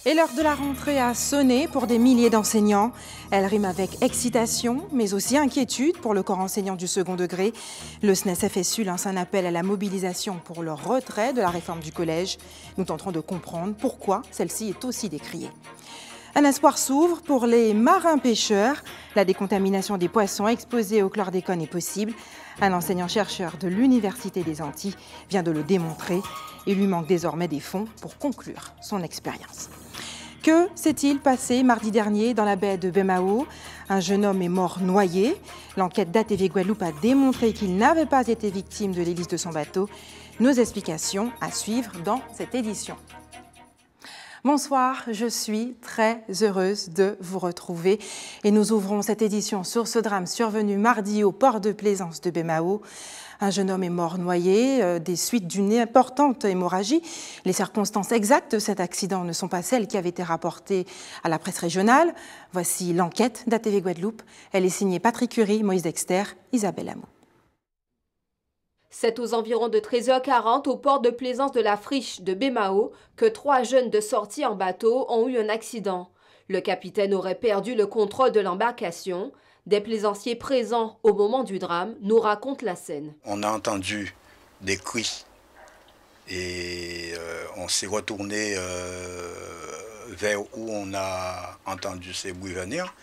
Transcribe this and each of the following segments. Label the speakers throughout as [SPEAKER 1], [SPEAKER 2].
[SPEAKER 1] Et l'heure de la rentrée a sonné pour des milliers d'enseignants. Elle rime avec excitation, mais aussi inquiétude pour le corps enseignant du second degré. Le SNES-FSU lance un appel à la mobilisation pour le retrait de la réforme du collège. Nous tenterons de comprendre pourquoi celle-ci est aussi décriée. Un espoir s'ouvre pour les marins-pêcheurs. La décontamination des poissons exposés au chlordécone est possible. Un enseignant-chercheur de l'Université des Antilles vient de le démontrer. Il lui manque désormais des fonds pour conclure son expérience. Que s'est-il passé mardi dernier dans la baie de Bemao? Un jeune homme est mort noyé. L'enquête d'ATV Guadeloupe a démontré qu'il n'avait pas été victime de l'hélice de son bateau. Nos explications à suivre dans cette édition. Bonsoir, je suis très heureuse de vous retrouver et nous ouvrons cette édition sur ce drame survenu mardi au port de plaisance de Bemao. Un jeune homme est mort noyé des suites d'une importante hémorragie. Les circonstances exactes de cet accident ne sont pas celles qui avaient été rapportées à la presse régionale. Voici l'enquête d'ATV Guadeloupe. Elle est signée Patrick Curie, Moïse Dexter, Isabelle Hamou.
[SPEAKER 2] C'est aux environs de 13h40 au port de plaisance de la Friche de Bemao que 3 jeunes de sortie en bateau ont eu un accident. Le capitaine aurait perdu le contrôle de l'embarcation. Des plaisanciers présents au moment du drame nous racontent la scène.
[SPEAKER 3] On a entendu des cris et on s'est retourné vers où on a entendu ces bruits venir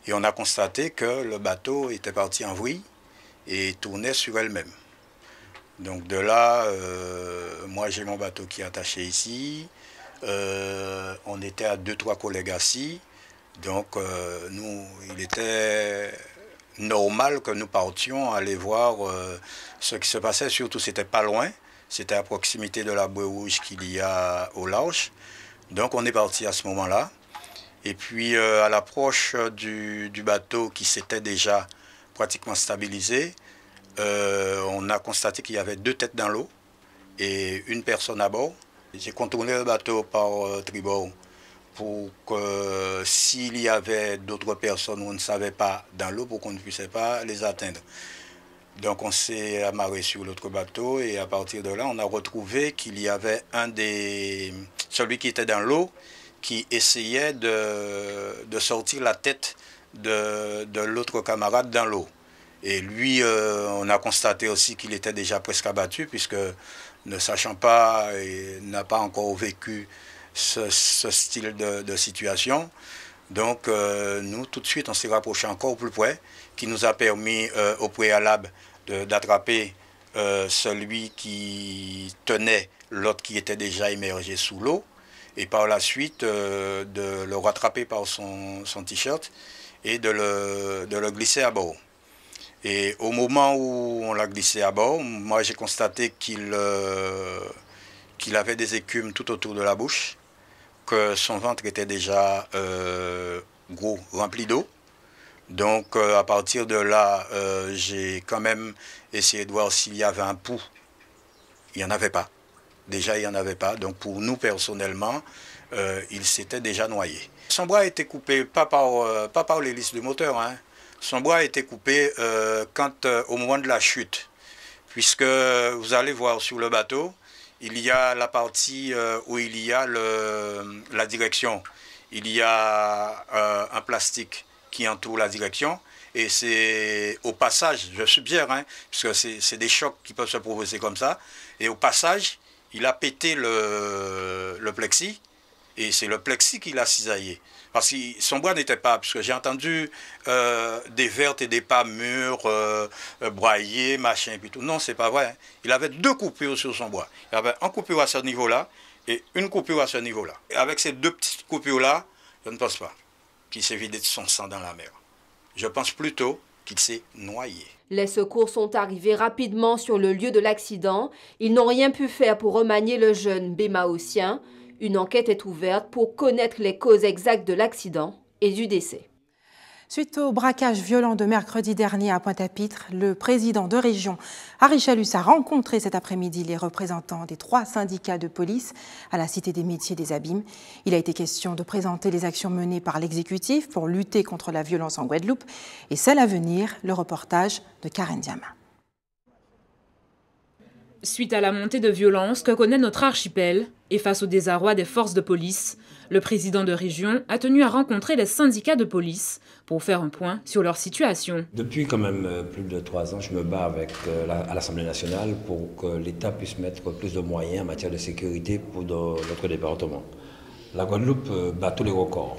[SPEAKER 3] et on a constaté que le bateau était parti en vrille et tournait sur elle-même. Donc de là, moi j'ai mon bateau qui est attaché ici, on était à 2-3 collègues assis, donc il était normal que nous partions aller voir ce qui se passait, surtout c'était pas loin, c'était à proximité de la bouée rouge qu'il y a au large, donc on est parti à ce moment-là, et puis à l'approche du bateau qui s'était déjà pratiquement stabilisé, on a constaté qu'il y avait 2 têtes dans l'eau et une personne à bord. J'ai contourné le bateau par tribord pour que s'il y avait d'autres personnes on ne savait pas dans l'eau, pour qu'on ne puisse pas les atteindre. Donc on s'est amarré sur l'autre bateau et à partir de là on a retrouvé qu'il y avait celui qui était dans l'eau qui essayait de sortir la tête de l'autre camarade dans l'eau. Et lui, on a constaté aussi qu'il était déjà presque abattu, puisque ne sachant pas et n'a pas encore vécu ce style de situation. Donc nous, tout de suite, on s'est rapproché encore plus près, qui nous a permis au préalable d'attraper celui qui tenait l'autre qui était déjà immergé sous l'eau, et par la suite de le rattraper par son t-shirt et de le glisser à bord. Et au moment où on l'a glissé à bord, moi j'ai constaté qu'il avait des écumes tout autour de la bouche, que son ventre était déjà gros, rempli d'eau. Donc à partir de là, j'ai quand même essayé de voir s'il y avait un pouls. Il n'y en avait pas. Déjà, il n'y en avait pas. Donc pour nous personnellement, il s'était déjà noyé. Son bras a été coupé, pas par l'hélice du moteur, hein. Son bras a été coupé au moment de la chute, puisque vous allez voir sur le bateau, il y a la partie où il y a la direction. Il y a un plastique qui entoure la direction et c'est au passage, je suggère, hein, puisque c'est des chocs qui peuvent se provoquer comme ça, et au passage, il a pété le plexi et c'est le plexi qui l'a cisaillé. Parce que son bras n'était pas, parce que j'ai entendu des vertes et des pas mûres, broyés, machin, et puis tout. Non, c'est pas vrai. Hein. Il avait 2 coupures sur son bras. Il avait une coupure à ce niveau-là et une coupure à ce niveau-là. Et avec ces 2 petites coupures-là, je ne pense pas qu'il s'est vidé de son sang dans la mer. Je pense plutôt qu'il s'est noyé.
[SPEAKER 2] Les secours sont arrivés rapidement sur le lieu de l'accident. Ils n'ont rien pu faire pour remanier le jeune Bémaotien. Une enquête est ouverte pour connaître les causes exactes de l'accident et du décès.
[SPEAKER 1] Suite au braquage violent de mercredi dernier à Pointe-à-Pitre, le président de région, Harry Chalus, a rencontré cet après-midi les représentants des 3 syndicats de police à la Cité des métiers des Abîmes. Il a été question de présenter les actions menées par l'exécutif pour lutter contre la violence en Guadeloupe et celles à venir, le reportage de Karen Diama.
[SPEAKER 4] Suite à la montée de violence que connaît notre archipel, Et face au désarroi des forces de police, le président de région a tenu à rencontrer les syndicats de police pour faire un point sur leur situation.
[SPEAKER 5] Depuis quand même plus de 3 ans, je me bats à l'Assemblée nationale pour que l'État puisse mettre plus de moyens en matière de sécurité pour notre département. La Guadeloupe bat tous les records.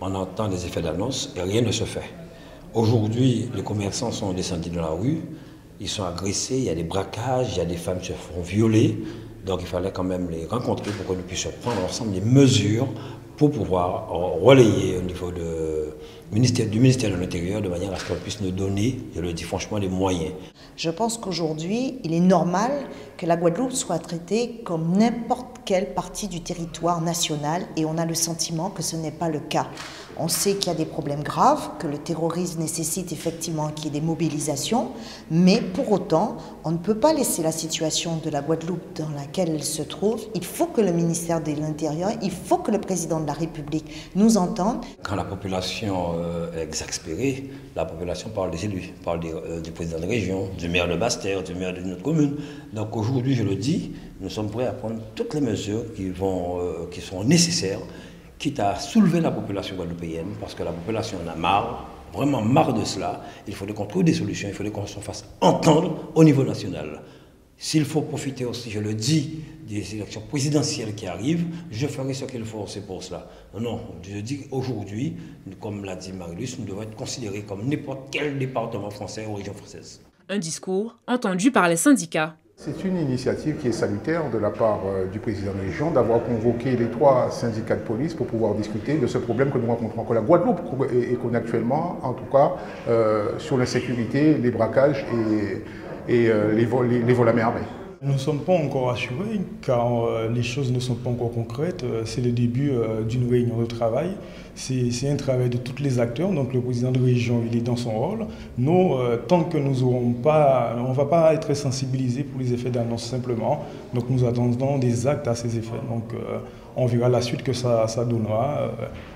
[SPEAKER 5] On entend des effets d'annonce et rien ne se fait. Aujourd'hui, les commerçants sont descendus dans la rue, ils sont agressés, il y a des braquages, il y a des femmes qui se font violer. Donc il fallait quand même les rencontrer pour que nous puissions prendre ensemble des mesures pour pouvoir relayer au niveau du ministère de l'Intérieur de manière à ce qu'on puisse nous donner, je le dis franchement, des moyens.
[SPEAKER 6] Je pense qu'aujourd'hui, il est normal que la Guadeloupe soit traitée comme n'importe quelle partie du territoire national et on a le sentiment que ce n'est pas le cas. On sait qu'il y a des problèmes graves, que le terrorisme nécessite effectivement qu'il y ait des mobilisations, mais pour autant, on ne peut pas laisser la situation de la Guadeloupe dans laquelle elle se trouve. Il faut que le ministère de l'Intérieur, il faut que le président de la République nous entende.
[SPEAKER 5] Quand la population est exaspérée, la population parle des élus, parle du président de région, du maire de Basse-Terre, du maire de notre commune. Donc aujourd'hui, je le dis, nous sommes prêts à prendre toutes les mesures qui sont nécessaires, quitte à soulever la population guadeloupéenne, parce que la population en a marre, vraiment marre de cela. Il faudrait qu'on trouve des solutions, il faudrait qu'on se fasse entendre au niveau national. S'il faut profiter aussi, je le dis, des élections présidentielles qui arrivent, je ferai ce qu'il faut aussi pour cela. Non, je dis qu'aujourd'hui, comme l'a dit Marie-Luce, nous devons être considérés comme n'importe quel département français ou région française.
[SPEAKER 4] Un discours entendu par les syndicats.
[SPEAKER 7] C'est une initiative qui est salutaire de la part du président de la région d'avoir convoqué les 3 syndicats de police pour pouvoir discuter de ce problème que nous rencontrons, que la Guadeloupe connaît actuellement, en tout cas sur l'insécurité, les braquages et les vols à merveille.
[SPEAKER 8] Nous ne sommes pas encore assurés car les choses ne sont pas encore concrètes. C'est le début d'une réunion de travail. C'est un travail de tous les acteurs. Donc le président de région, il est dans son rôle. Nous, tant que nous n'aurons pas, on ne va pas être sensibilisés pour les effets d'annonce simplement. Donc nous attendons des actes à ces effets. Donc on verra la suite que ça donnera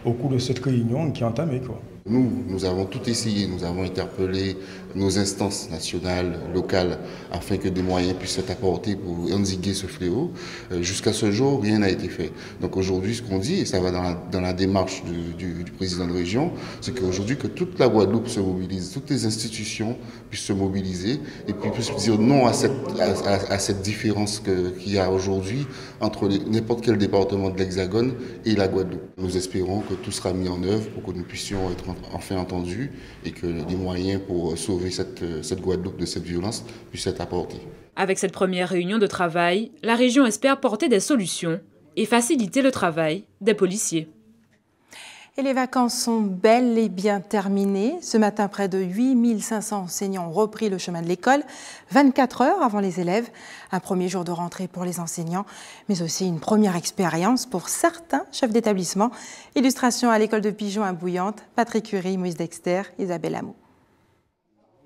[SPEAKER 8] au cours de cette réunion qui est entamée, quoi.
[SPEAKER 9] Nous avons tout essayé, nous avons interpellé nos instances nationales, locales, afin que des moyens puissent être apportés pour endiguer ce fléau. Jusqu'à ce jour, rien n'a été fait. Donc aujourd'hui, ce qu'on dit, et ça va dans la démarche du président de région, c'est qu'aujourd'hui, que toute la Guadeloupe se mobilise, toutes les institutions puissent se mobiliser et puis puissent dire non à cette différence qu'il y a aujourd'hui entre n'importe quel département de l'Hexagone et la Guadeloupe. Nous espérons que tout sera mis en œuvre pour que nous puissions être enfin entendus et que les moyens pour sauver cette Guadeloupe de cette violence puissent être apportés.
[SPEAKER 4] Avec cette première réunion de travail, la région espère porter des solutions et faciliter le travail des policiers.
[SPEAKER 1] Et les vacances sont bel et bien terminées. Ce matin, près de 8500 enseignants ont repris le chemin de l'école, 24 heures avant les élèves. Un premier jour de rentrée pour les enseignants, mais aussi une première expérience pour certains chefs d'établissement. Illustration à l'école de Pigeon à Bouillante, Patrick Curie, Moïse Dexter, Isabelle Hamou.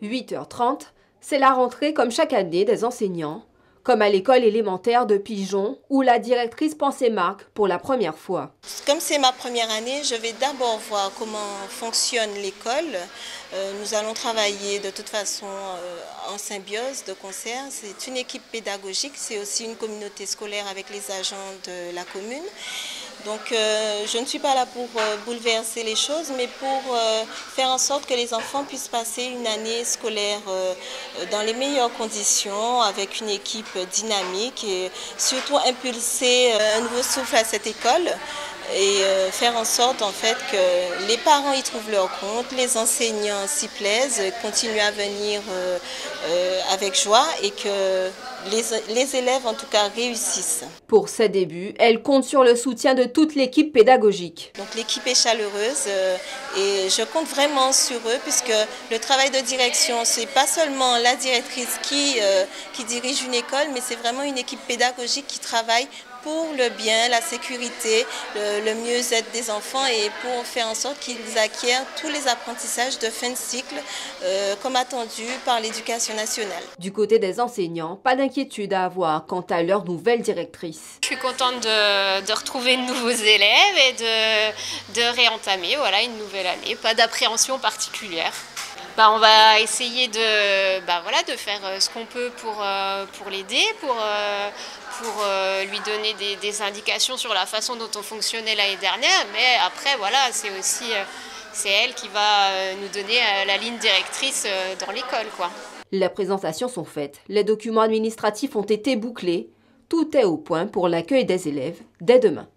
[SPEAKER 2] 8h30, c'est la rentrée comme chaque année des enseignants, comme à l'école élémentaire de Pigeon, où la directrice prend ses marques pour la première fois.
[SPEAKER 10] Comme c'est ma première année, je vais d'abord voir comment fonctionne l'école. Nous allons travailler de toute façon en symbiose, de concert. C'est une équipe pédagogique, c'est aussi une communauté scolaire avec les agents de la commune. Donc je ne suis pas là pour bouleverser les choses, mais pour faire en sorte que les enfants puissent passer une année scolaire dans les meilleures conditions, avec une équipe dynamique et surtout impulser un nouveau souffle à cette école et faire en sorte en fait que les parents y trouvent leur compte, les enseignants s'y plaisent, continuent à venir avec joie et que les élèves en tout cas réussissent.
[SPEAKER 2] Pour ses débuts, elle compte sur le soutien de toute l'équipe pédagogique.
[SPEAKER 10] Donc l'équipe est chaleureuse et je compte vraiment sur eux puisque le travail de direction, c'est pas seulement la directrice qui dirige une école, mais c'est vraiment une équipe pédagogique qui travaille pour le bien, la sécurité, le mieux-être des enfants et pour faire en sorte qu'ils acquièrent tous les apprentissages de fin de cycle comme attendu par l'éducation nationale.
[SPEAKER 2] Du côté des enseignants, pas d'inquiétude à avoir quant à leur nouvelle directrice.
[SPEAKER 11] Je suis contente de retrouver de nouveaux élèves et de réentamer une nouvelle année, pas d'appréhension particulière. On va essayer de faire ce qu'on peut pour l'aider, pour pour lui donner des indications sur la façon dont on fonctionnait l'année dernière. Mais après, voilà, c'est aussi c'est elle qui va nous donner la ligne directrice dans l'école, quoi.
[SPEAKER 2] Les présentations sont faites, les documents administratifs ont été bouclés. Tout est au point pour l'accueil des élèves dès demain.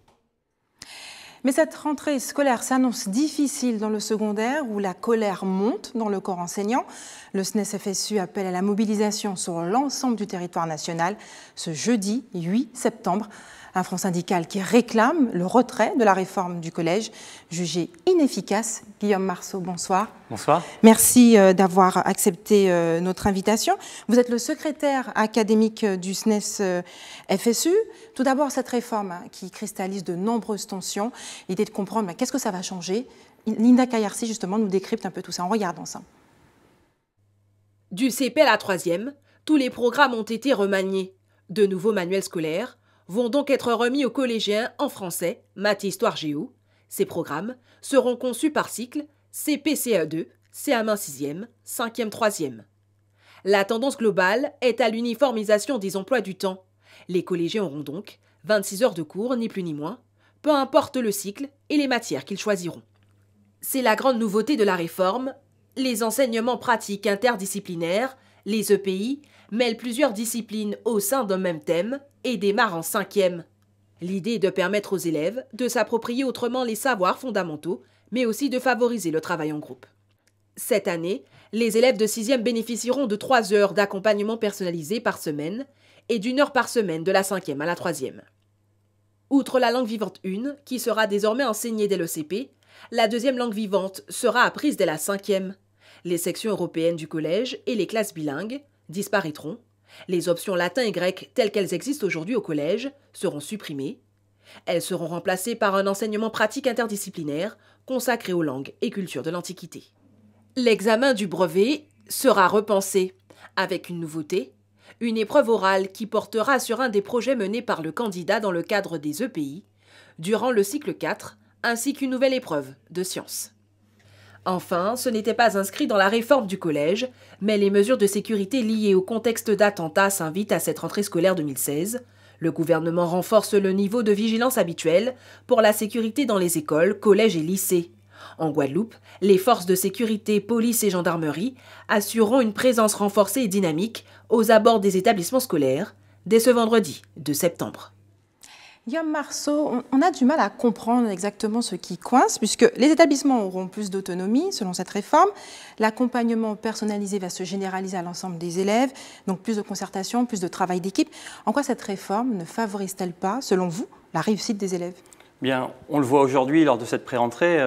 [SPEAKER 1] Mais cette rentrée scolaire s'annonce difficile dans le secondaire où la colère monte dans le corps enseignant. Le SNES-FSU appelle à la mobilisation sur l'ensemble du territoire national ce jeudi 8 septembre. Un front syndical qui réclame le retrait de la réforme du collège, jugée inefficace. Guillaume Marceau, bonsoir.
[SPEAKER 12] Bonsoir.
[SPEAKER 1] Merci d'avoir accepté notre invitation. Vous êtes le secrétaire académique du SNES-FSU. Tout d'abord, cette réforme qui cristallise de nombreuses tensions. L'idée de comprendre qu'est-ce que ça va changer. Linda Kayarsi, justement, nous décrypte un peu tout ça en regardant ça.
[SPEAKER 13] Du CP à la 3e, tous les programmes ont été remaniés. De nouveaux manuels scolaires vont donc être remis aux collégiens en français, maths, histoire, géo. Ces programmes seront conçus par cycle CP, CE2, CM1 6e, 5e, 3e. La tendance globale est à l'uniformisation des emplois du temps. Les collégiens auront donc 26 heures de cours, ni plus ni moins, peu importe le cycle et les matières qu'ils choisiront. C'est la grande nouveauté de la réforme. Les enseignements pratiques interdisciplinaires, les EPI, mêlent plusieurs disciplines au sein d'un même thème et démarrent en 5e. L'idée est de permettre aux élèves de s'approprier autrement les savoirs fondamentaux, mais aussi de favoriser le travail en groupe. Cette année, les élèves de 6e bénéficieront de 3 heures d'accompagnement personnalisé par semaine et d'1 heure par semaine de la 5e à la 3e. Outre la langue vivante 1, qui sera désormais enseignée dès le CP, la deuxième langue vivante sera apprise dès la 5e. Les sections européennes du collège et les classes bilingues disparaîtront. Les options latin et grec telles qu'elles existent aujourd'hui au collège seront supprimées. Elles seront remplacées par un enseignement pratique interdisciplinaire consacré aux langues et cultures de l'Antiquité. L'examen du brevet sera repensé avec une nouveauté, une épreuve orale qui portera sur un des projets menés par le candidat dans le cadre des EPI durant le cycle 4, ainsi qu'une nouvelle épreuve de sciences. Enfin, ce n'était pas inscrit dans la réforme du collège, mais les mesures de sécurité liées au contexte d'attentat s'invitent à cette rentrée scolaire 2016. Le gouvernement renforce le niveau de vigilance habituel pour la sécurité dans les écoles, collèges et lycées. En Guadeloupe, les forces de sécurité, police et gendarmerie assureront une présence renforcée et dynamique aux abords des établissements scolaires dès ce vendredi 2 septembre.
[SPEAKER 1] Guillaume Marceau, on a du mal à comprendre exactement ce qui coince, puisque les établissements auront plus d'autonomie selon cette réforme. L'accompagnement personnalisé va se généraliser à l'ensemble des élèves, donc plus de concertation, plus de travail d'équipe. En quoi cette réforme ne favorise-t-elle pas, selon vous, la réussite des élèves?
[SPEAKER 12] Bien, on le voit aujourd'hui lors de cette pré-rentrée.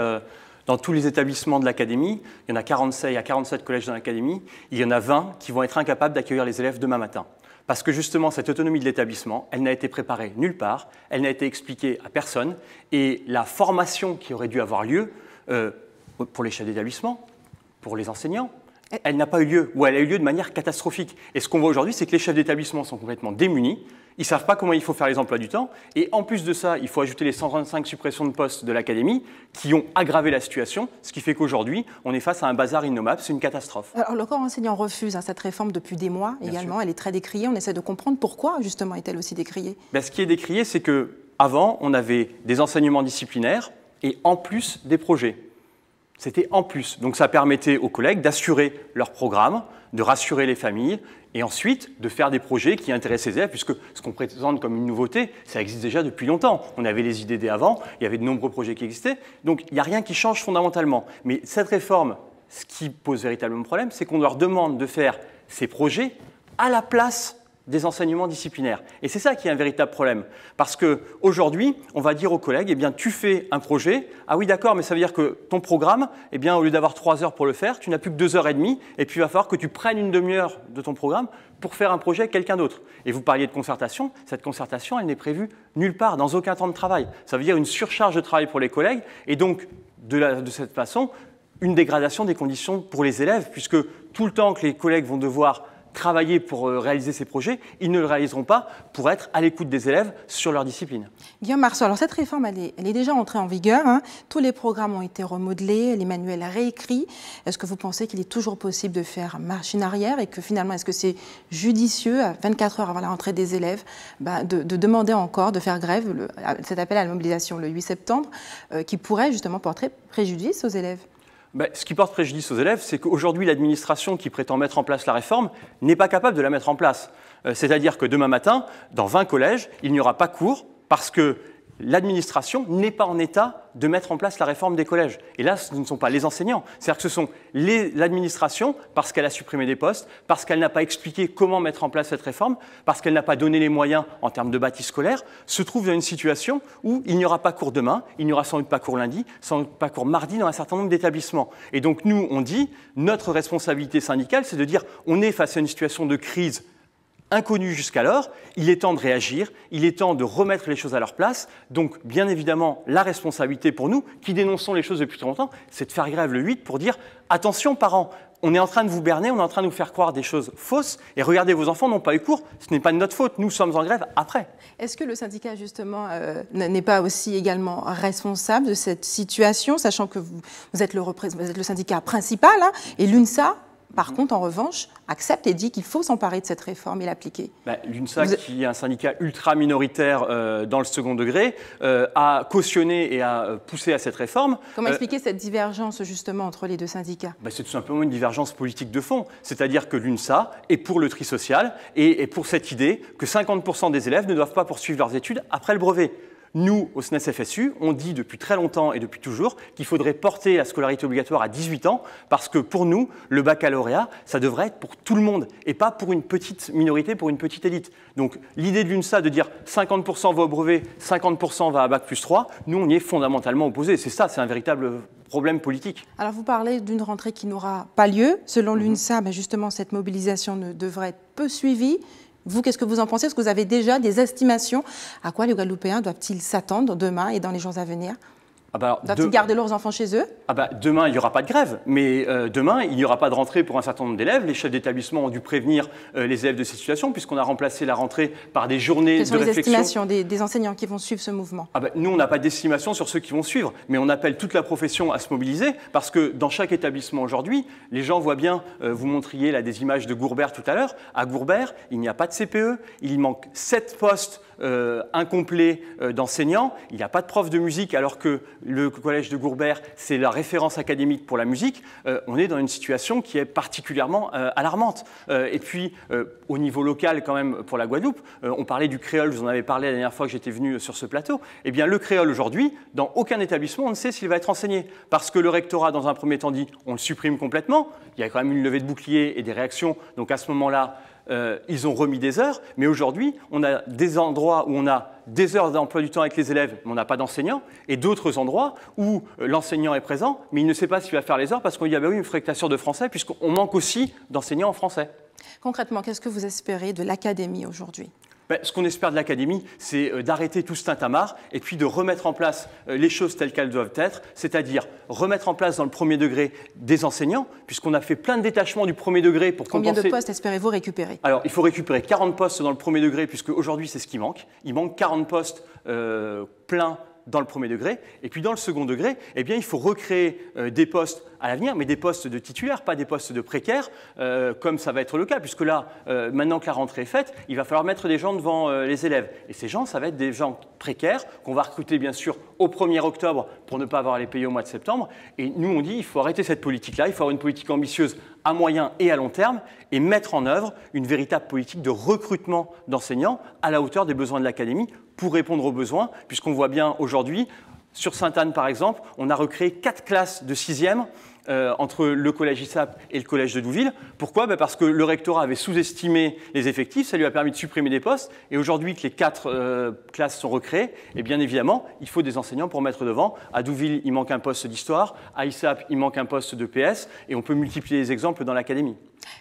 [SPEAKER 12] Dans tous les établissements de l'académie, il y en a 47, il y a 47 collèges dans l'académie, il y en a 20 qui vont être incapables d'accueillir les élèves demain matin. Parce que justement, cette autonomie de l'établissement, elle n'a été préparée nulle part, elle n'a été expliquée à personne, et la formation qui aurait dû avoir lieu pour les chefs d'établissement, pour les enseignants, elle n'a pas eu lieu, ou elle a eu lieu de manière catastrophique. Et ce qu'on voit aujourd'hui, c'est que les chefs d'établissement sont complètement démunis, ils ne savent pas comment il faut faire les emplois du temps, et en plus de ça, il faut ajouter les 125 suppressions de postes de l'académie qui ont aggravé la situation, ce qui fait qu'aujourd'hui, on est face à un bazar innommable, c'est une catastrophe.
[SPEAKER 1] Alors, le corps enseignant refuse cette réforme depuis des mois également, elle est très décriée, on essaie de comprendre pourquoi justement est-elle aussi décriée.
[SPEAKER 12] Ce qui est décrié, c'est qu'avant, on avait des enseignements disciplinaires et en plus des projets. C'était en plus, donc ça permettait aux collègues d'assurer leur programme, de rassurer les familles, et ensuite de faire des projets qui intéressaient les élèves, puisque ce qu'on présente comme une nouveauté, ça existe déjà depuis longtemps. On avait les IDD avant, il y avait de nombreux projets qui existaient, donc il n'y a rien qui change fondamentalement. Mais cette réforme, ce qui pose véritablement problème, c'est qu'on leur demande de faire ces projets à la place des enseignements disciplinaires. Et c'est ça qui est un véritable problème. Parce qu'aujourd'hui, on va dire aux collègues, eh bien, tu fais un projet, ah oui d'accord, mais ça veut dire que ton programme, eh bien, au lieu d'avoir 3 heures pour le faire, tu n'as plus que 2h30, et puis il va falloir que tu prennes une demi-heure de ton programme pour faire un projet avec quelqu'un d'autre. Et vous parliez de concertation, cette concertation, elle n'est prévue nulle part, dans aucun temps de travail. Ça veut dire une surcharge de travail pour les collègues, et donc, de cette façon, une dégradation des conditions pour les élèves, puisque tout le temps que les collègues vont devoir travailler pour réaliser ces projets, ils ne le réaliseront pas pour être à l'écoute des élèves sur leur discipline.
[SPEAKER 1] Guillaume Marceau, alors cette réforme, elle est déjà entrée en vigueur. Hein. Tous les programmes ont été remodelés, les manuels réécrits. Est-ce que vous pensez qu'il est toujours possible de faire machine arrière et que finalement, est-ce que c'est judicieux, à 24 heures avant la rentrée des élèves, de demander encore de faire grève, cet appel à la mobilisation le 8 septembre, qui pourrait justement porter préjudice aux élèves?
[SPEAKER 12] Ce qui porte préjudice aux élèves, c'est qu'aujourd'hui, l'administration qui prétend mettre en place la réforme n'est pas capable de la mettre en place. C'est-à-dire que demain matin, dans 20 collèges, il n'y aura pas cours parce que l'administration n'est pas en état de mettre en place la réforme des collèges. Et là, ce ne sont pas les enseignants. C'est-à-dire que ce sont l'administration, parce qu'elle a supprimé des postes, parce qu'elle n'a pas expliqué comment mettre en place cette réforme, parce qu'elle n'a pas donné les moyens en termes de bâti scolaire, se trouve dans une situation où il n'y aura pas cours demain, il n'y aura sans doute pas cours lundi, sans doute pas cours mardi dans un certain nombre d'établissements. Et donc nous, on dit, notre responsabilité syndicale, c'est de dire, on est face à une situation de crise inconnu jusqu'alors, il est temps de réagir, il est temps de remettre les choses à leur place. Donc, bien évidemment, la responsabilité pour nous, qui dénonçons les choses depuis très longtemps, c'est de faire grève le 8 pour dire « Attention, parents, on est en train de vous berner, on est en train de vous faire croire des choses fausses, et regardez, vos enfants n'ont pas eu cours, ce n'est pas de notre faute, nous sommes en grève après. »
[SPEAKER 1] Est-ce que le syndicat, justement, n'est pas aussi également responsable de cette situation, sachant que vous êtes le syndicat principal, hein, et l'UNSA, par contre, en revanche, accepte et dit qu'il faut s'emparer de cette réforme et l'appliquer.
[SPEAKER 12] L'UNSA, qui est un syndicat ultra minoritaire dans le second degré, a cautionné et a poussé à cette réforme.
[SPEAKER 1] Comment expliquer cette divergence, justement, entre les deux syndicats?
[SPEAKER 12] C'est tout simplement une divergence politique de fond. C'est-à-dire que l'UNSA est pour le tri social et pour cette idée que 50% des élèves ne doivent pas poursuivre leurs études après le brevet. Nous, au SNES-FSU, on dit depuis très longtemps et depuis toujours qu'il faudrait porter la scolarité obligatoire à 18 ans parce que pour nous, le baccalauréat, ça devrait être pour tout le monde et pas pour une petite minorité, pour une petite élite. Donc l'idée de l'UNSA de dire 50% va au brevet, 50% va à Bac plus 3, nous, on y est fondamentalement opposés. C'est ça, c'est un véritable problème politique.
[SPEAKER 1] Alors vous parlez d'une rentrée qui n'aura pas lieu. Selon l'UNSA, justement, cette mobilisation ne devrait être peu suivie. Vous, qu'est-ce que vous en pensez? Est-ce que vous avez déjà des estimations? À quoi les Guadeloupéens doivent-ils s'attendre demain et dans les jours à venir? Doivent-ils garder leurs enfants chez eux?
[SPEAKER 12] Demain, il n'y aura pas de grève, mais demain, il n'y aura pas de rentrée pour un certain nombre d'élèves. Les chefs d'établissement ont dû prévenir les élèves de cette situation, puisqu'on a remplacé la rentrée par des journées de réflexion.
[SPEAKER 1] Quelles sont les estimations des enseignants qui vont suivre ce mouvement?
[SPEAKER 12] Nous, on n'a pas d'estimation sur ceux qui vont suivre, mais on appelle toute la profession à se mobiliser, parce que dans chaque établissement aujourd'hui, les gens voient bien, vous montriez là des images de Gourbert tout à l'heure, à Gourbert, il n'y a pas de CPE, il manque 7 postes incomplets d'enseignants, il n'y a pas de prof de musique, alors que le collège de Gourbert, c'est la référence académique pour la musique. On est dans une situation qui est particulièrement alarmante. Et puis, au niveau local, quand même, pour la Guadeloupe, on parlait du créole, je vous en avais parlé la dernière fois que j'étais venu sur ce plateau. Eh bien, le créole, aujourd'hui, dans aucun établissement, on ne sait s'il va être enseigné. Parce que le rectorat, dans un premier temps, dit on le supprime complètement. Il y a quand même une levée de bouclier et des réactions. Donc, à ce moment-là, ils ont remis des heures, mais aujourd'hui, on a des endroits où on a des heures d'emploi du temps avec les élèves, mais on n'a pas d'enseignants, et d'autres endroits où l'enseignant est présent, mais il ne sait pas s'il va faire les heures parce qu'on dit oui, il faudrait que tu assures de français, puisqu'on manque aussi d'enseignants en français.
[SPEAKER 1] Concrètement, qu'est-ce que vous espérez de l'académie aujourd'hui?
[SPEAKER 12] Ce qu'on espère de l'académie, c'est d'arrêter tout ce tintamarre et puis de remettre en place les choses telles qu'elles doivent être, c'est-à-dire remettre en place dans le premier degré des enseignants, puisqu'on a fait plein de détachements du premier degré pour compenser...
[SPEAKER 1] Combien de postes espérez-vous récupérer?
[SPEAKER 12] Alors, il faut récupérer 40 postes dans le premier degré, puisque aujourd'hui, c'est ce qui manque. Il manque 40 postes pleins dans le premier degré. Et puis dans le second degré, eh bien, il faut recréer des postes à l'avenir, mais des postes de titulaires, pas des postes de précaires, comme ça va être le cas, puisque là, maintenant que la rentrée est faite, il va falloir mettre des gens devant les élèves. Et ces gens, ça va être des gens précaires, qu'on va recruter bien sûr au 1er octobre pour ne pas avoir à les payer au mois de septembre. Et nous, on dit il faut arrêter cette politique-là, il faut avoir une politique ambitieuse à moyen et à long terme, et mettre en œuvre une véritable politique de recrutement d'enseignants à la hauteur des besoins de l'académie pour répondre aux besoins, puisqu'on voit bien aujourd'hui, sur Sainte-Anne par exemple, on a recréé 4 classes de 6e entre le collège ISAP et le collège de Douville. Pourquoi? Parce que le rectorat avait sous-estimé les effectifs, ça lui a permis de supprimer des postes, et aujourd'hui que les 4 classes sont recréées, et bien évidemment, il faut des enseignants pour mettre devant. À Douville, il manque un poste d'histoire, à ISAP, il manque un poste de PS, et on peut multiplier les exemples dans l'académie.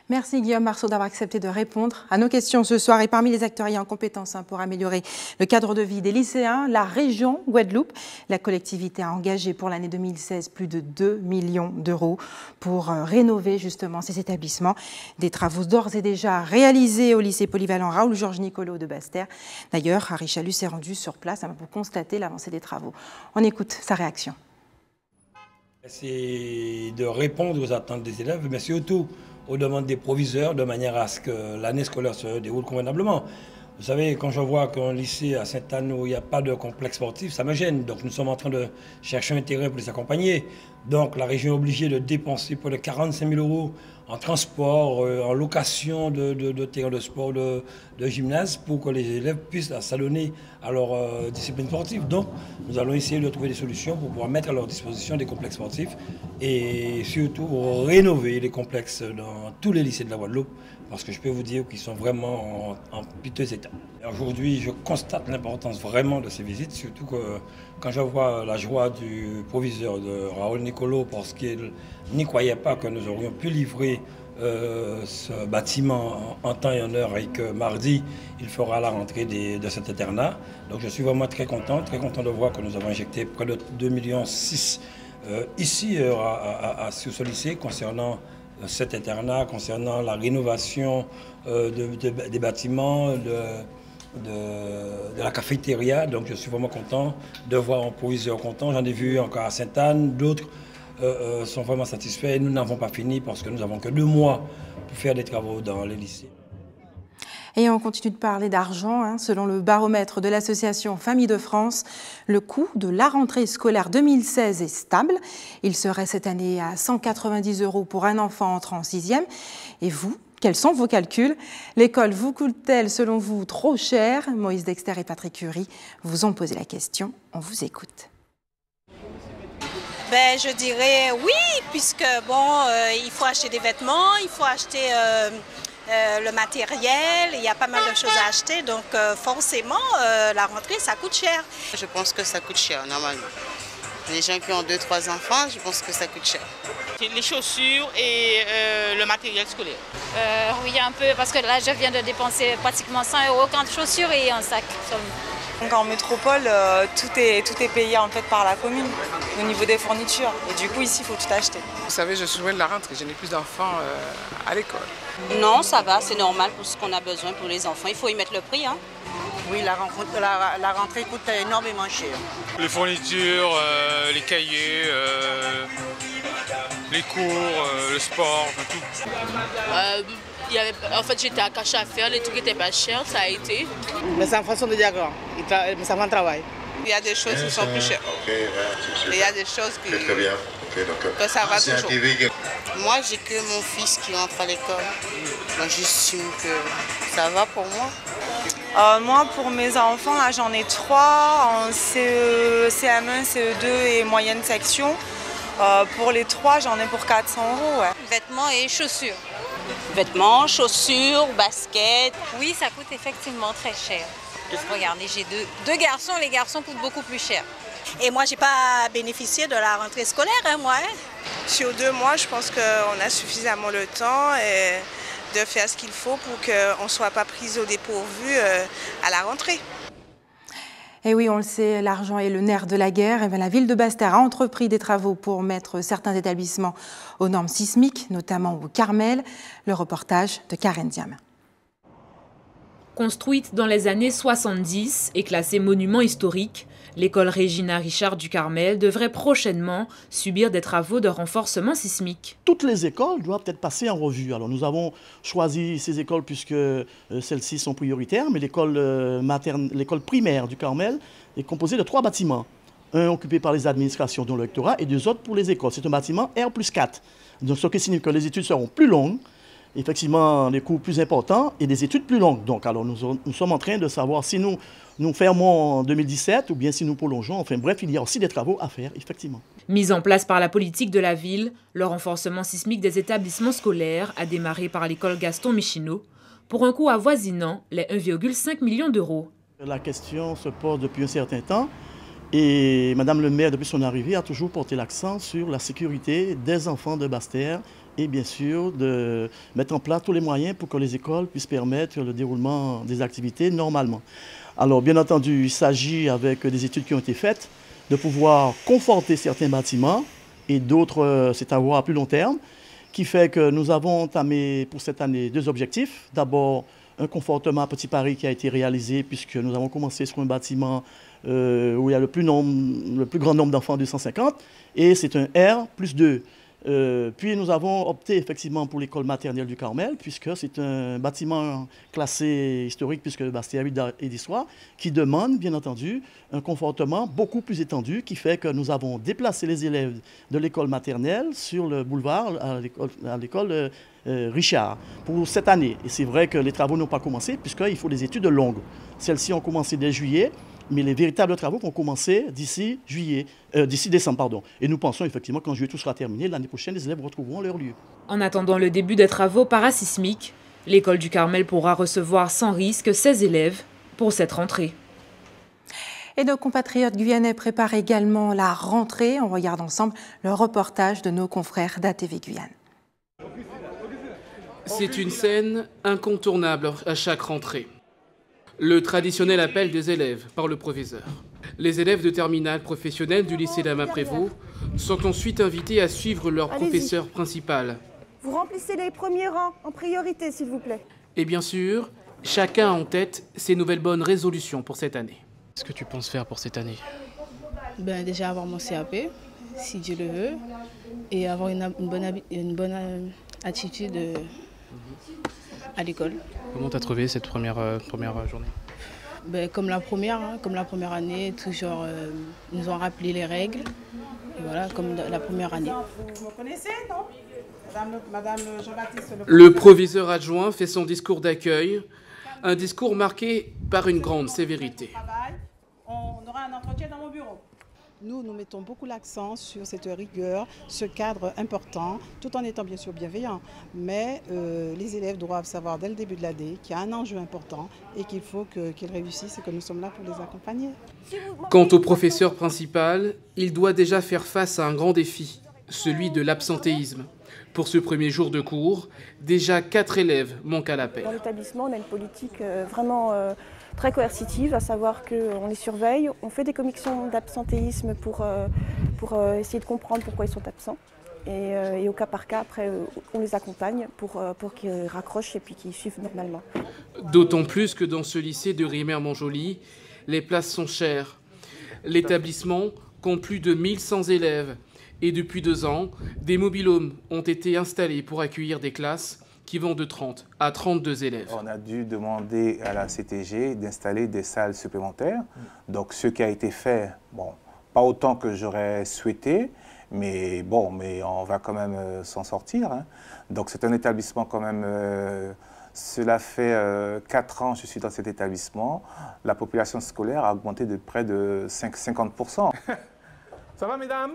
[SPEAKER 1] Merci Guillaume Marceau d'avoir accepté de répondre à nos questions ce soir. Et parmi les acteurs ayant compétence pour améliorer le cadre de vie des lycéens, la région Guadeloupe, la collectivité a engagé pour l'année 2016 plus de 2 millions d'euros pour rénover justement ces établissements. Des travaux d'ores et déjà réalisés au lycée polyvalent Raoul-Georges Nicolo de Basse-Terre. D'ailleurs, Harry Chalus s'est rendu sur place pour constater l'avancée des travaux. On écoute sa réaction.
[SPEAKER 5] C'est de répondre aux attentes des élèves, mais surtout aux demandes des proviseurs, de manière à ce que l'année scolaire se déroule convenablement. Vous savez, quand je vois qu'un lycée à Sainte-Anne où il n'y a pas de complexe sportif, ça me gêne. Donc nous sommes en train de chercher un terrain pour les accompagner. Donc la région est obligée de dépenser près de 45 000 euros en transport, en location de terrain de sport, de gymnase, pour que les élèves puissent s'adonner à leur discipline sportive. Donc nous allons essayer de trouver des solutions pour pouvoir mettre à leur disposition des complexes sportifs et surtout rénover les complexes dans tous les lycées de la Guadeloupe, parce que je peux vous dire qu'ils sont vraiment en piteux état. Aujourd'hui, je constate l'importance vraiment de ces visites, surtout que quand je vois la joie du proviseur de Raoul Nicolo, parce qu'il n'y croyait pas que nous aurions pu livrer ce bâtiment en temps et en heure, et que mardi, il fera la rentrée de cet internat. Donc je suis vraiment très content de voir que nous avons injecté près de 2,6 millions ici sur ce lycée concernant cet internat, concernant la rénovation des bâtiments, de la cafétéria. Donc je suis vraiment content de voir un proviseur content. J'en ai vu encore à Sainte-Anne, d'autres sont vraiment satisfaits. Nous n'avons pas fini parce que nous n'avons que 2 mois pour faire des travaux dans les lycées.
[SPEAKER 1] Et on continue de parler d'argent. Selon le baromètre de l'association Famille de France, le coût de la rentrée scolaire 2016 est stable. Il serait cette année à 190 € pour un enfant entrant en 6e. Et vous, quels sont vos calculs? L'école vous coûte-t-elle, selon vous, trop cher? Moïse Dexter et Patrick Curie vous ont posé la question. On vous écoute.
[SPEAKER 10] Je dirais oui, puisque il faut acheter des vêtements, il faut acheter le matériel, il y a pas mal de choses à acheter, donc forcément la rentrée ça coûte cher.
[SPEAKER 14] Je pense que ça coûte cher normalement. Les gens qui ont 2-3 enfants, je pense que ça coûte cher.
[SPEAKER 15] Les chaussures et le matériel scolaire.
[SPEAKER 16] Oui, un peu, parce que là je viens de dépenser pratiquement 100 € quand chaussures et un sac.
[SPEAKER 17] Donc en métropole, tout est payé en fait par la commune au niveau des fournitures. Et du coup ici il faut tout acheter.
[SPEAKER 18] Vous savez, je suis loin de la rentrée, je n'ai plus d'enfants à l'école.
[SPEAKER 19] Non, ça va, c'est normal pour ce qu'on a besoin pour les enfants. Il faut y mettre le prix.
[SPEAKER 20] Oui, la rentrée coûte énormément cher.
[SPEAKER 21] Les fournitures, les cahiers, les cours, le sport, tout.
[SPEAKER 22] En fait, j'étais à cache à faire, les trucs étaient pas chers, ça a été.
[SPEAKER 20] Les enfants sont déjà grands, mes enfants travaillent.
[SPEAKER 15] Il y a des choses qui sont plus chères. Il y a des choses qui... que ça va toujours.
[SPEAKER 14] Moi, j'ai que mon fils qui rentre à l'école. J'estime que ça va pour moi.
[SPEAKER 17] Moi, pour mes enfants, là, j'en ai 3 en CE, CM1, CE2 et moyenne section. Pour les 3, j'en ai pour 400 €. Ouais.
[SPEAKER 19] Vêtements et chaussures. Vêtements, chaussures, baskets.
[SPEAKER 23] Oui, ça coûte effectivement très cher. Regardez, j'ai deux garçons, les garçons coûtent beaucoup plus cher.
[SPEAKER 10] Et moi, j'ai pas bénéficié de la rentrée scolaire, moi.
[SPEAKER 24] Sur 2 mois, je pense qu'on a suffisamment le temps de faire ce qu'il faut pour qu'on ne soit pas pris au dépourvu à la rentrée.
[SPEAKER 1] Et oui, on le sait, l'argent est le nerf de la guerre. Et bien, la ville de Basse-Terre a entrepris des travaux pour mettre certains établissements aux normes sismiques, notamment au Carmel. Le reportage de Karen Diam.
[SPEAKER 4] Construite dans les années 70 et classée monument historique, l'école Régina Richard du Carmel devrait prochainement subir des travaux de renforcement sismique.
[SPEAKER 25] Toutes les écoles doivent être passées en revue. Alors nous avons choisi ces écoles puisque celles-ci sont prioritaires, mais l'école primaire du Carmel est composée de 3 bâtiments. Un occupé par les administrations dont le rectorat et 2 autres pour les écoles. C'est un bâtiment R+4. Donc ce qui signifie que les études seront plus longues, effectivement des coûts plus importants et des études plus longues. Donc alors nous sommes en train de savoir si nous fermons en 2017 ou bien si nous prolongeons. Enfin bref, il y a aussi des travaux à faire, effectivement.
[SPEAKER 4] Mise en place par la politique de la ville, le renforcement sismique des établissements scolaires a démarré par l'école Gaston Michino pour un coût avoisinant les 1,5 million d'euros.
[SPEAKER 25] La question se pose depuis un certain temps et Madame le maire, depuis son arrivée, a toujours porté l'accent sur la sécurité des enfants de Basse-Terre et bien sûr de mettre en place tous les moyens pour que les écoles puissent permettre le déroulement des activités normalement. Alors bien entendu, il s'agit avec des études qui ont été faites de pouvoir conforter certains bâtiments et d'autres, c'est à voir à plus long terme, qui fait que nous avons entamé pour cette année 2 objectifs. D'abord, un confortement à Petit Paris qui a été réalisé puisque nous avons commencé sur un bâtiment où il y a le plus grand nombre d'enfants, 250, et c'est un R+2. Puis nous avons opté effectivement pour l'école maternelle du Carmel, puisque c'est un bâtiment classé historique, puisque le Bastille et d'histoire, qui demande bien entendu un confortement beaucoup plus étendu, qui fait que nous avons déplacé les élèves de l'école maternelle sur le boulevard à l'école Richard pour cette année. Et c'est vrai que les travaux n'ont pas commencé, puisqu'il faut des études longues. Celles-ci ont commencé dès juillet, mais les véritables travaux vont commencer d'ici décembre, pardon. Et nous pensons effectivement qu'en juillet tout sera terminé. L'année prochaine, les élèves retrouveront leur lieu.
[SPEAKER 4] En attendant le début des travaux parasismiques, l'école du Carmel pourra recevoir sans risque 16 élèves pour cette rentrée.
[SPEAKER 1] Et nos compatriotes guyanais préparent également la rentrée. On regarde ensemble le reportage de nos confrères d'ATV Guyane.
[SPEAKER 3] C'est une scène incontournable à chaque rentrée. Le traditionnel appel des élèves par le professeur. Les élèves de terminale professionnelle du lycée Lama-Prévost sont ensuite invités à suivre leur professeur principal.
[SPEAKER 6] Vous remplissez les premiers rangs en priorité, s'il vous plaît.
[SPEAKER 3] Et bien sûr, chacun a en tête ses nouvelles bonnes résolutions pour cette année. Qu'est-ce que tu penses faire pour cette année?
[SPEAKER 7] Déjà avoir mon CAP, si Dieu le veut, et avoir une bonne attitude à l'école.
[SPEAKER 3] Comment tu as trouvé cette première journée?
[SPEAKER 7] Comme la première année, toujours ils nous ont rappelé les règles, et voilà, comme la première année.
[SPEAKER 6] Vous me connaissez, non? Madame Jean-Baptiste.
[SPEAKER 3] Le proviseur adjoint fait son discours d'accueil, un discours marqué par une grande sévérité.
[SPEAKER 6] On aura un entretien dans mon bureau. Nous mettons beaucoup l'accent sur cette rigueur, ce cadre important, tout en étant bien sûr bienveillant. Mais les élèves doivent savoir dès le début de l'année qu'il y a un enjeu important et qu'il faut qu'ils réussissent et que nous sommes là pour les accompagner.
[SPEAKER 3] Quant au professeur principal, il doit déjà faire face à un grand défi, celui de l'absentéisme. Pour ce premier jour de cours, déjà 4 élèves manquent à l'appel.
[SPEAKER 6] Dans l'établissement, on a une politique vraiment très coercitive, à savoir qu'on les surveille, on fait des commissions d'absentéisme pour essayer de comprendre pourquoi ils sont absents. Et au cas par cas, après, on les accompagne pour qu'ils raccrochent et puis qu'ils suivent normalement.
[SPEAKER 3] D'autant plus que dans ce lycée de Rimer-Montjoly, les places sont chères. L'établissement compte plus de 1100 élèves. Et depuis 2 ans, des mobil-homes ont été installés pour accueillir des classes qui vont de 30 à 32 élèves.
[SPEAKER 8] On a dû demander à la CTG d'installer des salles supplémentaires. Donc ce qui a été fait, pas autant que j'aurais souhaité, mais on va quand même s'en sortir. Donc c'est un établissement quand même, cela fait 4 ans que je suis dans cet établissement. La population scolaire a augmenté de près de 50%.
[SPEAKER 9] Ça va mesdames?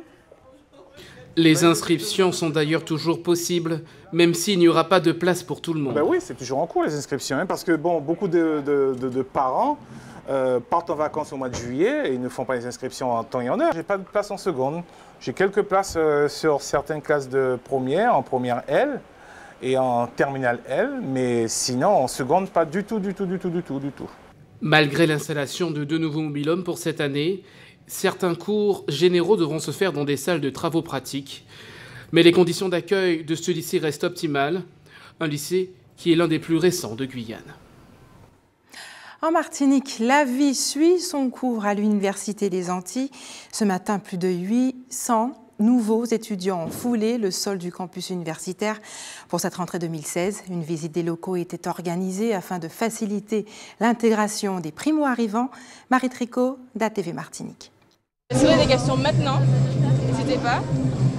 [SPEAKER 3] Les inscriptions sont d'ailleurs toujours possibles, même s'il n'y aura pas de place pour tout le monde.
[SPEAKER 9] Oui, c'est toujours en cours les inscriptions, parce que beaucoup de parents partent en vacances au mois de juillet et ils ne font pas les inscriptions en temps et en heure. J'ai pas de place en seconde. J'ai quelques places sur certaines classes de première, en première L et en terminale L, mais sinon en seconde, pas du tout.
[SPEAKER 3] Malgré l'installation de 2 nouveaux mobil-homes pour cette année, certains cours généraux devront se faire dans des salles de travaux pratiques. Mais les conditions d'accueil de ce lycée restent optimales. Un lycée qui est l'un des plus récents de Guyane.
[SPEAKER 1] En Martinique, la vie suit son cours à l'Université des Antilles. Ce matin, plus de 800 nouveaux étudiants ont foulé le sol du campus universitaire. Pour cette rentrée 2016, une visite des locaux était organisée afin de faciliter l'intégration des primo-arrivants. Marie Tricot, d'ATV Martinique.
[SPEAKER 26] Si vous avez des questions maintenant, n'hésitez pas.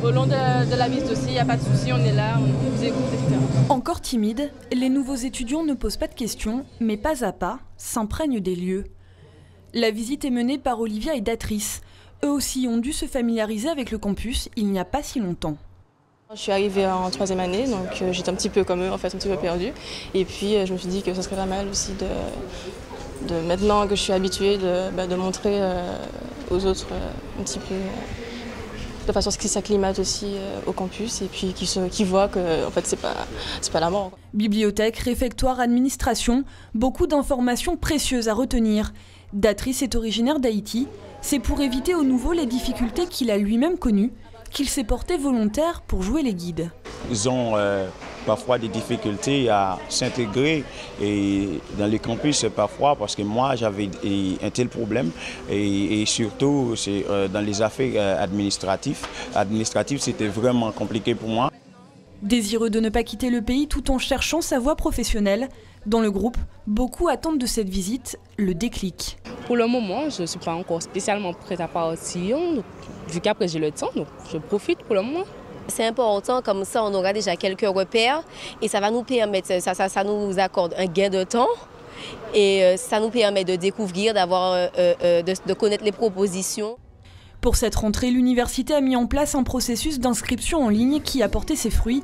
[SPEAKER 26] Au long de la visite aussi, il n'y a pas de souci, on est là, on vous écoute, etc.
[SPEAKER 27] Encore timides, les nouveaux étudiants ne posent pas de questions, mais pas à pas, s'imprègnent des lieux. La visite est menée par Olivia et Datrice. Eux aussi ont dû se familiariser avec le campus il n'y a pas si longtemps.
[SPEAKER 26] Je suis arrivée en 3e année, donc j'étais un petit peu comme eux, en fait, un petit peu perdue. Et puis je me suis dit que ce serait pas mal aussi de maintenant que je suis habituée, de montrer aux autres un petit peu de façon à ce qu'ils s'acclimatent aussi au campus et puis qu'ils voient que en fait, c'est pas la mort.
[SPEAKER 27] Bibliothèque, réfectoire, administration, beaucoup d'informations précieuses à retenir. Datrice est originaire d'Haïti. C'est pour éviter au nouveau les difficultés qu'il a lui-même connues qu'il s'est porté volontaire pour jouer les guides.
[SPEAKER 2] Ils ont parfois des difficultés à s'intégrer dans les campus parfois parce que moi j'avais un tel problème et surtout c'est dans les affaires administratives. C'était vraiment compliqué pour moi.
[SPEAKER 27] Désireux de ne pas quitter le pays tout en cherchant sa voie professionnelle, dans le groupe, beaucoup attendent de cette visite le déclic.
[SPEAKER 5] Pour le moment, je ne suis pas encore spécialement prête à partir, vu qu'après j'ai le temps, donc je profite pour le moment.
[SPEAKER 11] C'est important, comme ça on aura déjà quelques repères et ça va nous permettre, ça nous accorde un gain de temps et ça nous permet de découvrir, de connaître les propositions.
[SPEAKER 27] Pour cette rentrée, l'université a mis en place un processus d'inscription en ligne qui a porté ses fruits.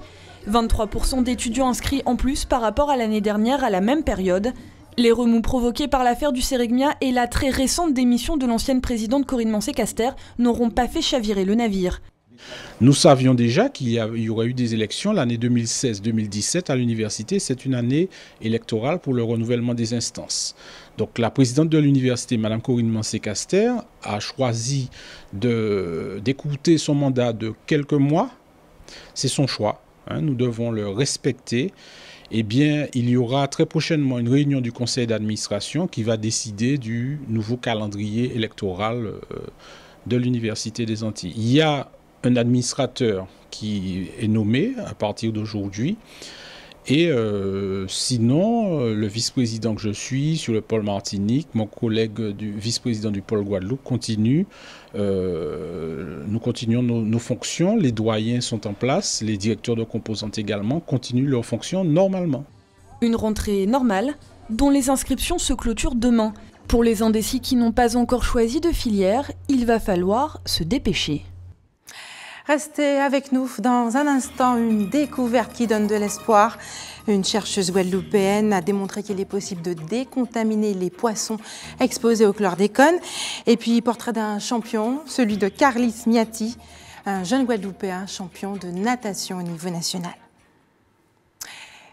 [SPEAKER 27] 23% d'étudiants inscrits en plus par rapport à l'année dernière à la même période. Les remous provoqués par l'affaire du Sérigmia et la très récente démission de l'ancienne présidente Corinne Mancé-Caster n'auront pas fait chavirer le navire.
[SPEAKER 12] Nous savions déjà qu'il y aurait eu des élections l'année 2016-2017 à l'université. C'est une année électorale pour le renouvellement des instances. Donc la présidente de l'université, Mme Corinne Mancé-Caster, a choisi d'écouter son mandat de quelques mois. C'est son choix, hein, nous devons le respecter. Eh bien, il y aura très prochainement une réunion du conseil d'administration qui va décider du nouveau calendrier électoral de l'Université des Antilles. Il y a un administrateur qui est nommé à partir d'aujourd'hui et sinon, le vice-président que je suis sur le pôle Martinique, mon collègue du vice-président du pôle Guadeloupe continue. Nous continuons nos fonctions, les doyens sont en place, les directeurs de composantes également continuent leurs fonctions normalement.
[SPEAKER 27] Une rentrée normale dont les inscriptions se clôturent demain. Pour les indécis qui n'ont pas encore choisi de filière, il va falloir se dépêcher.
[SPEAKER 1] Restez avec nous dans un instant, une découverte qui donne de l'espoir. Une chercheuse guadeloupéenne a démontré qu'il est possible de décontaminer les poissons exposés au chlordécone. Et puis, portrait d'un champion, celui de Carlis Miati, un jeune Guadeloupéen champion de natation au niveau national.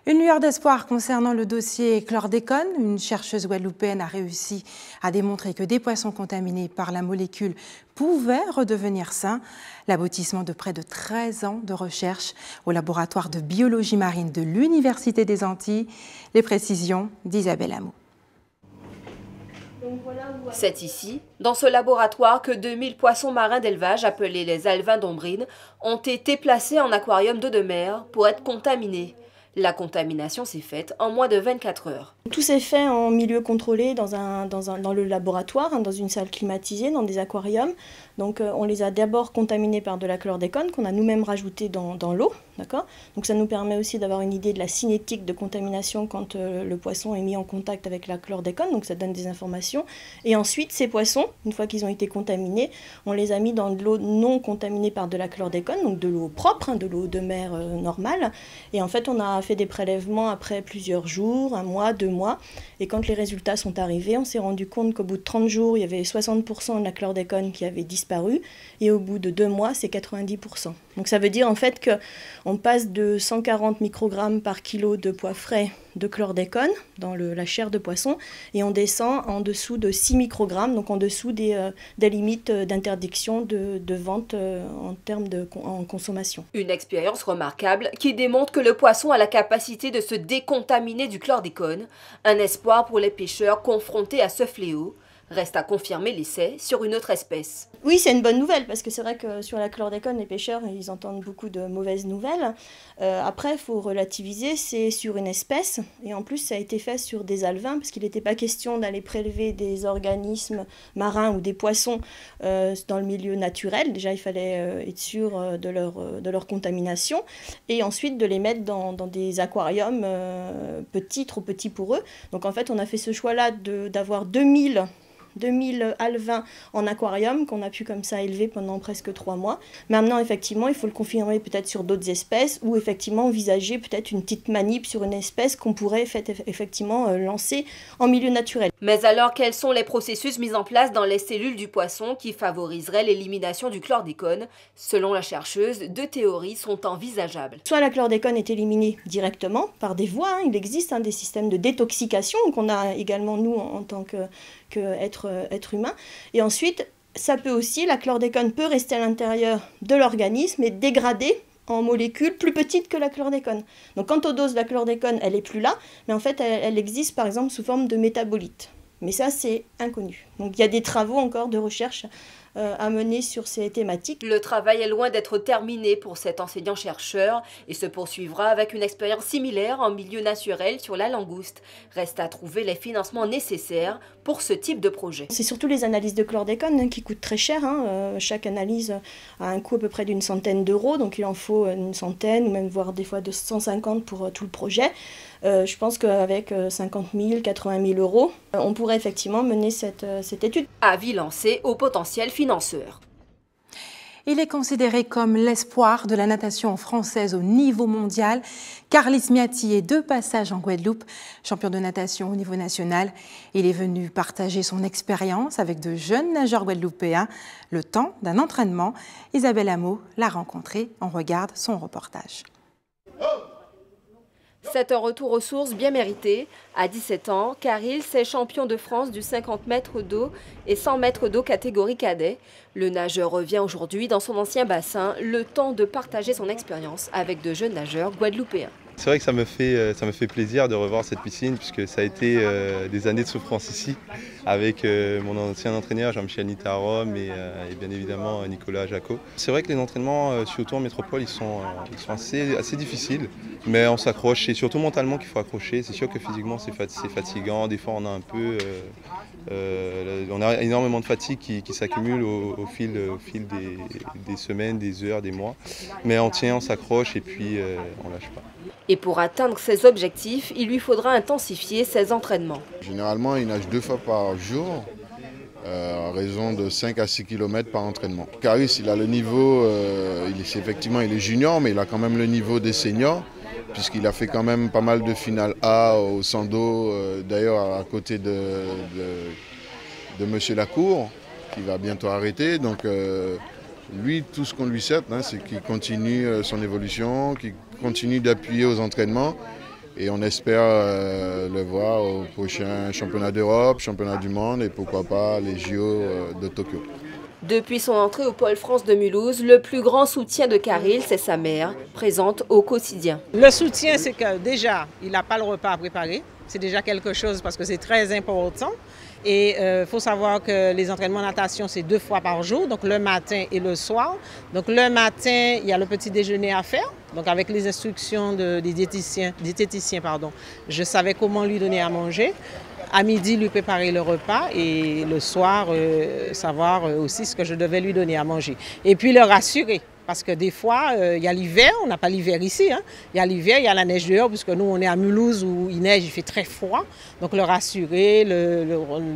[SPEAKER 1] Une lueur d'espoir concernant le dossier chlordécone. Une chercheuse guadeloupéenne a réussi à démontrer que des poissons contaminés par la molécule pouvaient redevenir sains. L'aboutissement de près de 13 ans de recherche au laboratoire de biologie marine de l'Université des Antilles. Les précisions d'Isabelle Hamou.
[SPEAKER 13] C'est ici, dans ce laboratoire, que 2000 poissons marins d'élevage, appelés les alevins d'ombrine, ont été placés en aquarium d'eau de mer pour être contaminés. La contamination s'est faite en moins de 24 heures.
[SPEAKER 26] Tout s'est fait en milieu contrôlé dans le laboratoire, dans une salle climatisée, dans des aquariums. Donc on les a d'abord contaminés par de la chlordécone qu'on a nous-mêmes rajouté dans l'eau. Donc ça nous permet aussi d'avoir une idée de la cinétique de contamination quand le poisson est mis en contact avec la chlordécone. Donc ça donne des informations. Et ensuite, ces poissons, une fois qu'ils ont été contaminés, on les a mis dans de l'eau non contaminée par de la chlordécone, donc de l'eau propre, de l'eau de mer normale. Et en fait, on a fait des prélèvements après plusieurs jours, un mois, 2 mois. Et quand les résultats sont arrivés, on s'est rendu compte qu'au bout de 30 jours, il y avait 60% de la chlordécone qui avait disparu. Et au bout de 2 mois, c'est 90%. Donc ça veut dire en fait qu'on passe de 140 microgrammes par kilo de pois frais de chlordécone dans la chair de poisson et on descend en dessous de 6 microgrammes, donc en dessous des limites d'interdiction de vente en termes en consommation.
[SPEAKER 13] Une expérience remarquable qui démontre que le poisson a la capacité de se décontaminer du chlordécone, un espoir pour les pêcheurs confrontés à ce fléau. Reste à confirmer l'essai sur une autre espèce.
[SPEAKER 26] Oui, c'est une bonne nouvelle, parce que c'est vrai que sur la chlordécone, les pêcheurs, ils entendent beaucoup de mauvaises nouvelles. Après, il faut relativiser, c'est sur une espèce, et en plus, ça a été fait sur des alevins, parce qu'il n'était pas question d'aller prélever des organismes marins ou des poissons dans le milieu naturel. Déjà, il fallait être sûr de leur contamination, et ensuite de les mettre dans des aquariums petits, trop petits pour eux. Donc en fait, on a fait ce choix-là d'avoir 2000 2000 alevins en aquarium qu'on a pu comme ça élever pendant presque 3 mois. Maintenant, effectivement, il faut le confirmer peut-être sur d'autres espèces ou effectivement envisager peut-être une petite manip sur une espèce qu'on pourrait effectivement lancer en milieu naturel.
[SPEAKER 13] Mais alors, quels sont les processus mis en place dans les cellules du poisson qui favoriseraient l'élimination du chlordécone? Selon la chercheuse, 2 théories sont envisageables.
[SPEAKER 26] Soit la chlordécone est éliminée directement par des voies, hein. Il existe des systèmes de détoxication qu'on a également nous en tant qu'être humain. Et ensuite, ça peut aussi, la chlordécone peut rester à l'intérieur de l'organisme et dégrader en molécules plus petites que la chlordécone. Donc quant aux doses de la chlordécone, elle n'est plus là, mais en fait elle existe par exemple sous forme de métabolites. Mais ça c'est inconnu. Donc il y a des travaux encore de recherche à mener sur ces thématiques.
[SPEAKER 13] Le travail est loin d'être terminé pour cet enseignant-chercheur et se poursuivra avec une expérience similaire en milieu naturel sur la langouste. Reste à trouver les financements nécessaires pour ce type de projet.
[SPEAKER 26] C'est surtout les analyses de chlordécone qui coûtent très cher. Chaque analyse a un coût à peu près d'une centaine d'euros, donc il en faut une centaine ou même voire des fois 250 pour tout le projet. Je pense qu'avec 50 000, 80 000 euros, on pourrait effectivement mener cette étude.
[SPEAKER 13] Avis lancé au potentiel financeur.
[SPEAKER 1] Il est considéré comme l'espoir de la natation française au niveau mondial. Carlis Miati est de passage en Guadeloupe, champion de natation au niveau national. Il est venu partager son expérience avec de jeunes nageurs guadeloupéens le temps d'un entraînement. Isabelle Hameau l'a rencontré. On regarde son reportage.
[SPEAKER 13] C'est un retour aux sources bien mérité. À 17 ans, Carils est champion de France du 50 mètres d'eau et 100 mètres d'eau catégorie cadet. Le nageur revient aujourd'hui dans son ancien bassin, le temps de partager son expérience avec de jeunes nageurs guadeloupéens.
[SPEAKER 14] C'est vrai que ça me fait plaisir de revoir cette piscine puisque ça a été des années de souffrance ici avec mon ancien entraîneur Jean-Michel Nitarom et bien évidemment Nicolas Jacot. C'est vrai que les entraînements surtout en métropole ils sont assez difficiles mais on s'accroche, c'est surtout mentalement qu'il faut accrocher. C'est sûr que physiquement c'est fatigant, des fois on a un peu on a énormément de fatigue qui s'accumule au fil des semaines, des heures, des mois. Mais on tient, on s'accroche et puis on lâche pas.
[SPEAKER 13] Et pour atteindre ses objectifs, il lui faudra intensifier ses entraînements.
[SPEAKER 15] Généralement, il nage 2 fois par jour, à raison de 5 à 6 km par entraînement. Carlis, il a le niveau, effectivement il est junior, mais il a quand même le niveau des seniors, puisqu'il a fait quand même pas mal de finales A au Sando, d'ailleurs à côté de Monsieur Lacour, qui va bientôt arrêter. Donc lui, tout ce qu'on lui souhaite, c'est qu'il continue son évolution, qu'il continue d'appuyer aux entraînements et on espère le voir au prochain championnat d'Europe, championnat du monde et pourquoi pas les JO de Tokyo.
[SPEAKER 13] Depuis son entrée au Pôle France de Mulhouse, le plus grand soutien de Carils, c'est sa mère, présente au quotidien.
[SPEAKER 16] Le soutien, c'est que déjà, il n'a pas le repas à préparer. C'est déjà quelque chose parce que c'est très important. Et il faut savoir que les entraînements de natation, c'est 2 fois par jour, donc le matin et le soir. Donc le matin, il y a le petit déjeuner à faire. Donc avec les instructions des diététiciens, je savais comment lui donner à manger. À midi, lui préparer le repas et le soir, savoir aussi ce que je devais lui donner à manger. Et puis le rassurer. Parce que des fois, il y a l'hiver, on n'a pas l'hiver ici, il y a l'hiver, il y a la neige dehors, puisque nous, on est à Mulhouse où il neige, il fait très froid. Donc le rassurer,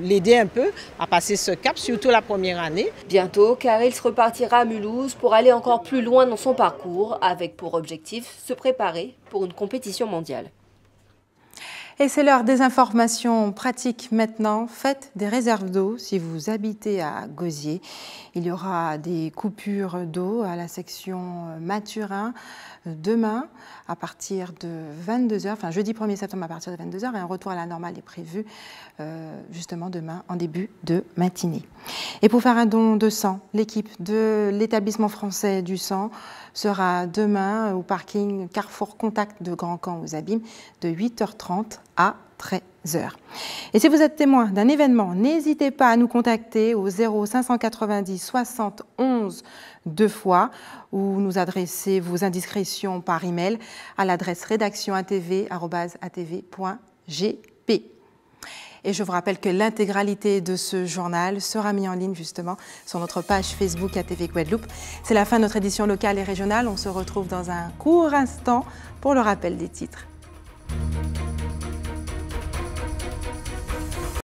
[SPEAKER 16] l'aider un peu à passer ce cap, surtout la première année.
[SPEAKER 13] Bientôt, Carils repartira à Mulhouse pour aller encore plus loin dans son parcours, avec pour objectif se préparer pour une compétition mondiale.
[SPEAKER 1] Et c'est l'heure des informations pratiques maintenant. Faites des réserves d'eau si vous habitez à Gosier. Il y aura des coupures d'eau à la section Mathurin demain à partir de 22h, enfin jeudi 1er septembre à partir de 22h, et un retour à la normale est prévu justement demain en début de matinée. Et pour faire un don de sang, l'équipe de l'établissement français du sang sera demain au parking Carrefour Contact de Grand Camp aux Abîmes de 8h30 à 13h. Et si vous êtes témoin d'un événement, n'hésitez pas à nous contacter au 0590 60 11 2 fois ou nous adresser vos indiscrétions par email à l'adresse rédaction@atv.gp. Et je vous rappelle que l'intégralité de ce journal sera mise en ligne justement sur notre page Facebook ATV Guadeloupe. C'est la fin de notre édition locale et régionale. On se retrouve dans un court instant pour le rappel des titres.